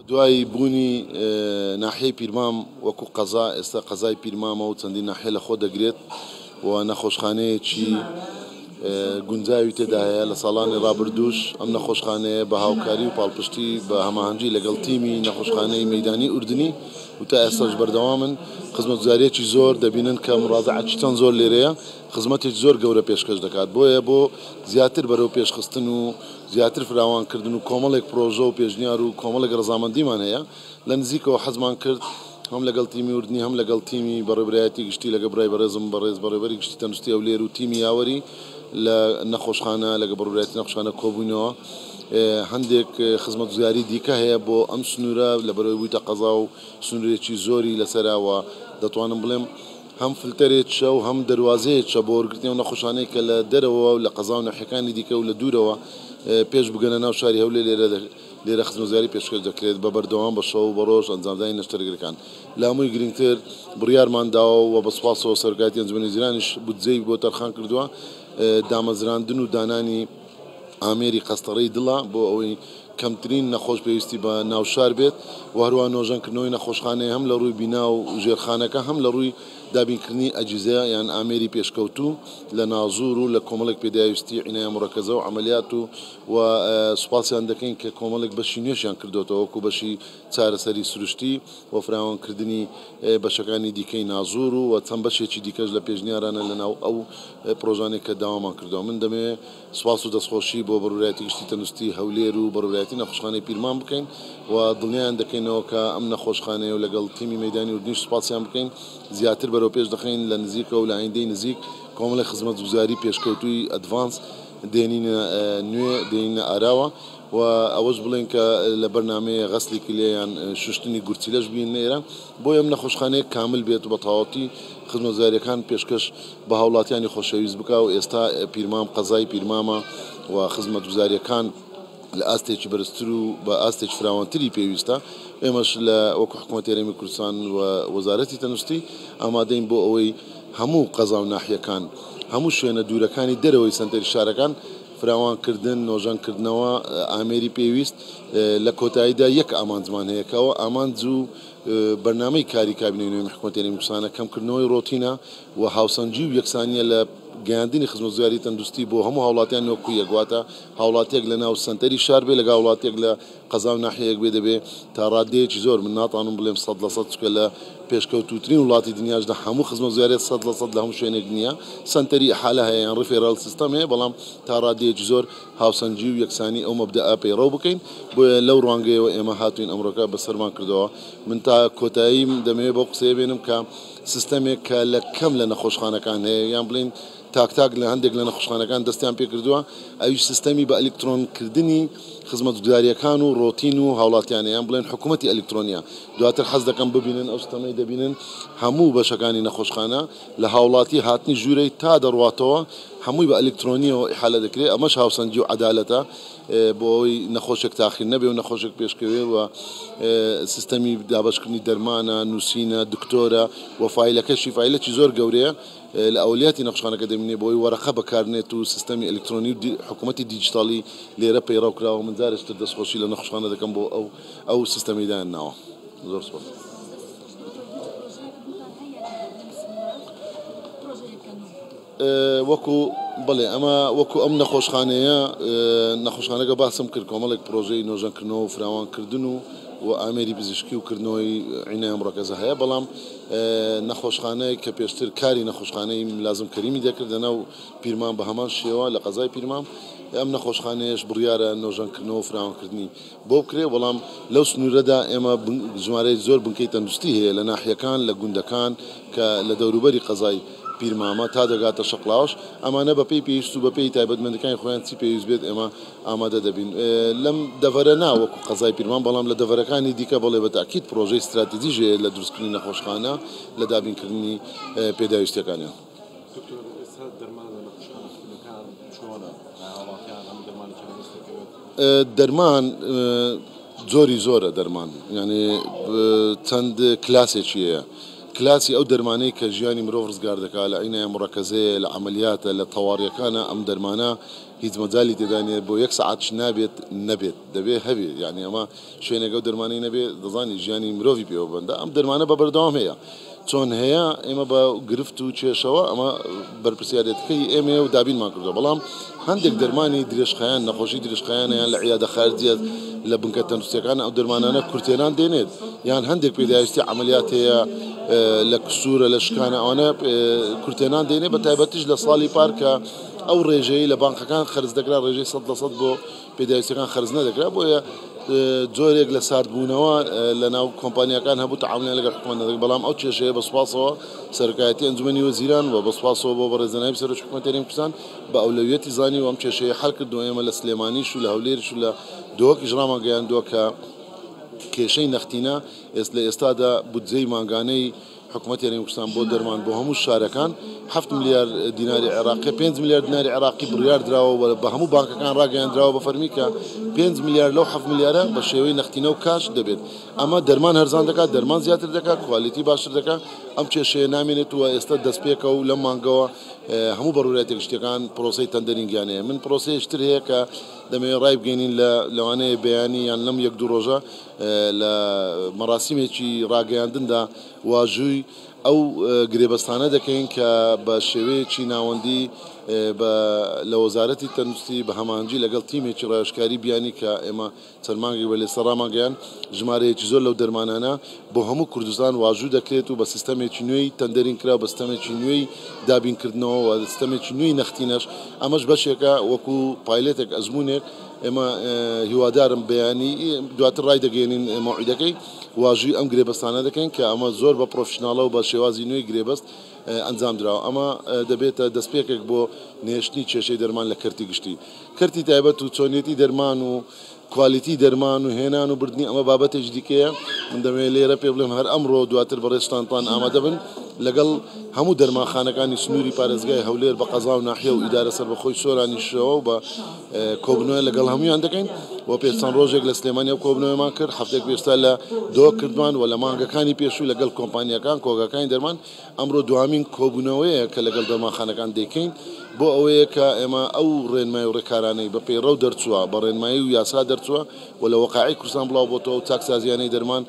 دوای بوونی ناحیەی پیرمام وەکو قەزا ئێستا قەزای پیرمامە و چەندین ناحیە لە خۆ دەگرێت و نەخۆشخانەیەکی گونجاوی تێدا هەیە لە ساڵانی ڕابردووش ئەم نەخۆشخانەیە بە هاوکاری و پاڵپشتی بە هەماهەنگی لەگەڵ تیمی نەخۆشخانەی مەیدانی ئوردنی و تا ئێستاش بەردەوامن خزمەتگوزاریەکی زۆر دەبینن کە مڕازعەتی چەند زۆر لێرەیە خزمەتێک زۆر گەورە پێشکەش دەکات بۆیە بۆ زیاتر بەرەو پێشخستن و زیاتر فراوانکردن و کۆمەڵێک پرۆژە و پێشنیار و کۆمەڵێک ڕزامەندیمان هەیە لە نزیکەوە حەزمان کرد هم لەگەڵ تیمی وردنی هەم لەگەڵ تیمی بەڕێبەرایەتی گشتی لەگە برای بەڕێزم بەڕێز بەڕێبەری گشتی تەندروستی هەولێر و تیمی یاوەری لە نەخۆشخانە لەگە بەڕێبەرایەتی نەخۆشخانە کۆبوونەوە هەندێک خزمەتگوزاری دیکە هەیە بۆ ئەم سنوورە لە بەرەوەی بوویتە قەزا و سنوورێکی زۆری لەسەراوە دەتوانم بڵێم هەم فلتەرێکە و هەم دەواازەیەکە بۆ وەرگرتنەوە نەخۆشانەی کە لە دەرەوە و لە قەزا و نەحیەکانی دیکە و لە دوورەوە پێش بگەنە ناو شاری هەولێر لێرە خزمەتگوزاری پێشکەش دەکرێت بە بەردەوام بە شەو بە ڕۆژ ئەنجامدانی نەشتەرگەکان لە هەمووی گرنگتر بڕیارمانداوە و بە سوپاسەوە سەرکاتی ئەنجومەنی زیرانیش بودجەی بۆ تەرخان کردووە دامەزراندن و دانانی ئامێری قەستەڕەی دڵە بۆ ئەوەی کەمترین نەخۆش پێویستی بە ناوشار بێت و هەروە نۆژەنکردنەوەی نەخۆشخانەیە هەم لە ڕووی بینا و ژێرخانەکە هەم لە ڕووی دابینکردنی ئەجیزە یان ئامێری پێشکەوتوو لە نازور و لە کۆمەڵێک پێداویستی عینای مڕەکەزە و عملیات و سوپاسیان دەکەین کە کۆمەڵێک بەشی نوێشیان کردوێتەوە وەکو بەشی چارەسەری سروشتی و فراوانکردنی بەشەکانی دیکەی نازور و چەند بەشێکی دیکەش لە پێشنیارانە لەناو ئەو پرۆژانێک کە داوامان کردەوە من دەمێ سوپاس و دەستخۆشی بۆ بەڕێبەرایەتی گشتی تەندروستی هەولێر و بەڕێبەرایەتی نەخۆشخانەی پیرمان بکەین و دڵنیایان دەکەینەوە کە ئەم نەخۆشخانەیە و لەگەڵ تیمی مەیدانی وردنیش سوپاسیان بکەین زیاتر بەرەو پێش دەخین لە نزیکە و لە ئایندەی نزیک کۆمەڵی خزمەتگوزاری پێشکەوتووی ئەدڤانس دێنینە نوێ دێنینە ئاراوە و ئەوەش بڵێن کە لە بەرنامەیە غەسلی کلێیان شوشتنی گورچیلەش بین لێرە بۆیە ئەم نەخۆشخانەیە کامل بێت بە تەواوەتی خزمەتگوزاریەکان پێشکەش بە هاوڵاتیانی خۆشەویست بکە و ئێستا پیرمام قەزای پیرمامە و خزمەتگوزاریەکان لە ئاستێکی بەرزتر و بە ئاستێک فراوانتری پێویستە ئێمەش لە وەکو حکوومەتی هەرێمی کوردستان و وەزارەتی تەندروستی ئامادەین بۆ ئەوەی هەموو قەزا و ناحیەکان هەموو شوێنە دوورەکانی دەرەوەی سەنتەری شارەکان فراوانکردن نۆژەنکردنەوە ئامێری پێویست لە کۆتاییدا یەک ئامانجمان هەیەکەوە ئامانج و بەرنامەی کاری کابینەی نوێی حکوومەتی هەرێمی کوردستانە کەمکردنەوەی ڕۆتینە و هاوسەنجی و یەکسانیە لە گەیاندنی خزمەتگوزاری تەندروستی بۆ هەموو هاوڵاتیان وەکو یەکواتە هاوڵاتیەک لە ناو سنتەری شار بێ لەگە وڵاتێک لە قەزا و ناحیەیەک بێ دەبێ تا ڕادەیەکی زۆر من ناتوانم بڵێم 100% چکە لە پێشکەوتوترین وڵاتی دنیاشدا هەموو خزمەتگوزاریەت 100% لە هەموو شوێنێک نییە سنتەری حالە هەیە یان ڕفێرال سیستەم هەیە بەڵام تا ڕادەیەکی زۆر هاوسەنجی و یەکسانی ئەو مەبدەئە پەیڕەو بکەین بۆیە لەو ڕوانگەیەوە ئێمە هاتوین ئەمڕۆکە بەسەرمان کردەوە من تا کۆتاییم دەمەوێت بۆ قسەیە بێنم کە سیستەمێک کە لە کەم لە نەخۆشخانەکان هەیە یان بڵین تاک لە هەندێک لە نەخۆشخانەکان دەستیان پێ کردووە ئەویش سیستەمی بە ئەلکترۆنکردنی خزمەتگوزاریەکان و ڕۆتین و هاوڵاتیانیان بڵێن حکوومەتی ئەلکترۆنیا دواتر حەز دەکەم ببینن ئەو سیستەمەی دەبینن هەموو بەشەکانی نەخۆشخانە لە هاوڵاتی هاتنی ژوورەی تا دەڕواتەوە هەمووی بە ئەلکترۆنیەوە ئیحالە دەکرێت ئەمەش هاوسەنجی و عەدالەتە بۆ ئەوەی نەخۆشێک تاخیر نەبێ و نەخۆشێک پێشکەوێ و سیستەمی دابەشکردنی دەرمانە نووسینە دکتۆرە و فایلەکەشی فایلەکی زۆر گەورەیە لە ئەولیاتی نەخۆشخانەکە دەبینێ بۆی وەرەقە بەکارنێت و سیستەمی ئەلکترۆنی و حکوومەتی دیجیتاڵی لێرە پەیڕەو کراوە من جارێکتر دەستخۆشی لە نەخۆشخانە دەکەم بۆ ئەو سیستەمی دایانناوە زۆر سپاس وەکو بڵێ ئەمە وەکو ئەم نەخۆشخانەکە باسم کرد کۆمەڵێک پرۆژەی نۆژەنکردنەوە و فراوانکردن و ئامێری پزیشکی و کردنەوەی عینای مڕەکەزە هەیە بەڵام نەخۆشخانەیە کە پێشتر کاری نەخۆشخانەی لازم کەریمی دەکرد لەناو پیرمان بە هەمان شێوە لە قەزای پیرمان ئەم نەخۆشخانەیەش بڕیارە نۆژەنکردنەوە و فراوانکردنی بۆ بکرێ بەڵام لەو سنوورەدا ئێمە ژمارەی زۆر بنکەی تەندروستی هەیە لە ناحیەکان لە گوندەکان کە لە دەوروبەری قەزای پیرمامە تا دەگاتە شەقڵاوش ئەمانە بەپی پێویست و بەپی تایبەتمەندەکانی خۆیان چی پێویست بێت ئێمە ئامادە دەبین لەم دەڤەرە ناوەکو قەزای پیرمان بەڵام لە دەڤەرەکانی دیکە بڵێ بە تاکید پرۆژەی استراتیژیە لە دروستکردنی نەخۆشخانە لە دابینکردنی پێداویستیەکانیان دەرمان زۆری زۆرە دەرمان یعنی چەند کلاسێکی هەیە كلاسي أو درماني كجياني مروفرز قاردك على عينها مركزية العمليات للطوارئ كان أم درمانا هيز مزالي تداني بو يكسعت نبت دبي هبي يعني أما شوينا جو درماني نبي ضاني جياني مروفي بيو بندا أم درمانا ببردوام هي چون هيا اما با گرفتو چێشەوە ئەمە بەرپرسیارەتەکەی ئێمە و دابین مان کردو بەڵام هەندێک دەرمانی درێژخایان نەخۆشی درێژخایانیان لە عیادە خارجیە لە بنکە تەندروستیەکان ئەو دەرمانانە کورتێنان دێنێت یان هەندێک پێداویستی عملیات هەیە لە کسورە لە شکانە ئەوانە کورتێنان دێنێت بە تایبەتیش لە ساڵی پارکە ئەو ڕێژەی لە بانکەکان خەرج دەکرا ڕێژەی 100% بۆ پێداویستەکان خەرج نەدەکرا بۆیە جۆرێک لە ساردبوونەوە لە ناو کۆمپانیەکان هەبوو تەعاملیان لەگەڵ حکومەت بەڵام ئەو کێشەیە بەسپاسەوە سەرکایەتی ئەنجومەنی وەزیران و بەسپاسەوە بۆ بەڕێزانانی سەرۆک حکومەتی کوردستان بە ئەولەویەتی زانی و ئەم کێشەیە حەل کردووە ئێمە لە سلێمانیش و لە هەولێرش و لە دۆکیش ڕامەگەیاندووە کە کێشەی نەختینە لە ئێستادا بودجەی ماگانەی حکومەتی کوردستان بۆ دەرمان بۆ هەموو شارەکان 7 ملیار دیناری عێراقی 5 ملیار دیناری عێراقی بڕیار دراوە بە هەموو بانکەکان ڕاگەیاندراوە بە فەرمی کە 5 ملیار لەو 7 ملیارە بە شێوەی نەختینە و کاش دەبێت ئەمە دەرمان هەرزان دەکات دەرمان زیاتر دەکات کوالیتی باشتر دەکات ئەم کێشەیە نامێنێت و ئێستا دەستپێکە و لەم مانگەوە هەموو بەڕوورەتێک شتەکان پرۆسەی تەندەرینگیانەیە من پرۆسەیەشتر هەیە کە دەمەوێت ڕای بگەینین لەوانەیە بەیانی یان لەم یەک دوو ڕۆژە لە مەراسیمێکی ڕاگەیاندندا واژووی ئەو گرێبەستانە دەکەین کە بە شێوەیەکی ناوەندی لە وەزارەتی تەندروستی بە هەمانجی لەگەڵ تیمێکی ڕایشکاری بیانی کە ئێمە چەند مانگی بە لێسەر ڕاماگەیان ژمارەیەکی زۆر لەو دەرمانانە بۆ هەموو کوردستان واژوو دەکرێت و بە سیستەمێکی نوێی تەندەرین کرا بە سیستەمێکی نوێی دابینکردنەوە و سیستەمێکی نوێی نەختینەش ئەمەش بەشێکە وەکو پایلێتێک ئەزمونێک ئێمە هیوادارم بەیانی دواتر ڕای دەگەێنین مەوعیدەکەی واژووی ئەم گرێبەستانە دەکەین کە ئەمە زۆر بە پرۆفشناڵە و بە شێوازی نوێی گرێبەست ئەنجام درراوە ئەمە دەبێتە دەستپێکێک بۆ نێشتنی کێشەی دەرمان لە کەرتی گشتی کەرتی تایبەت و چۆنیەتی دەرمان و کوالیتی دەرمان و هێنان و بردننی ئەمە بابەتێک دیکەیە من دەمەوێت لێرە پێ بڵێم هەر ئەمڕۆ دواتر بەڕێستانتان ئامادە بن لەگەڵ هەموو دەرماخانەکانی سنووری پارێزگای هەولێر بە قەزا و ناحیە و ئیدارە سەربەخۆی سۆرانیشەوە و بە کۆبنەوە لەگەڵ هەمویان دەکەین و پێچەند ڕۆژێک لە سلێمانیا کۆبنەوەمان کرد هەفتێک پێشتا لە دۆ کردوان و لە مانگەکانی پێشوو لەگەڵ کۆمپانیەکان کۆگەکانی دەرمان ئەمڕۆ دوامین کۆبوونەوەیە کە لەگەڵ دەرماخانەکان دەکەین بۆ ئەوەیە کە ئێمە ئەو ڕێنمای و ڕێکارانەی بە پەیڕەو دەرچووە بە ڕێنمایی و یاسا دەرچووە و لە وەقاعی کوردستان بڵاو بۆتەوە و چاکسازیانەی دەرمان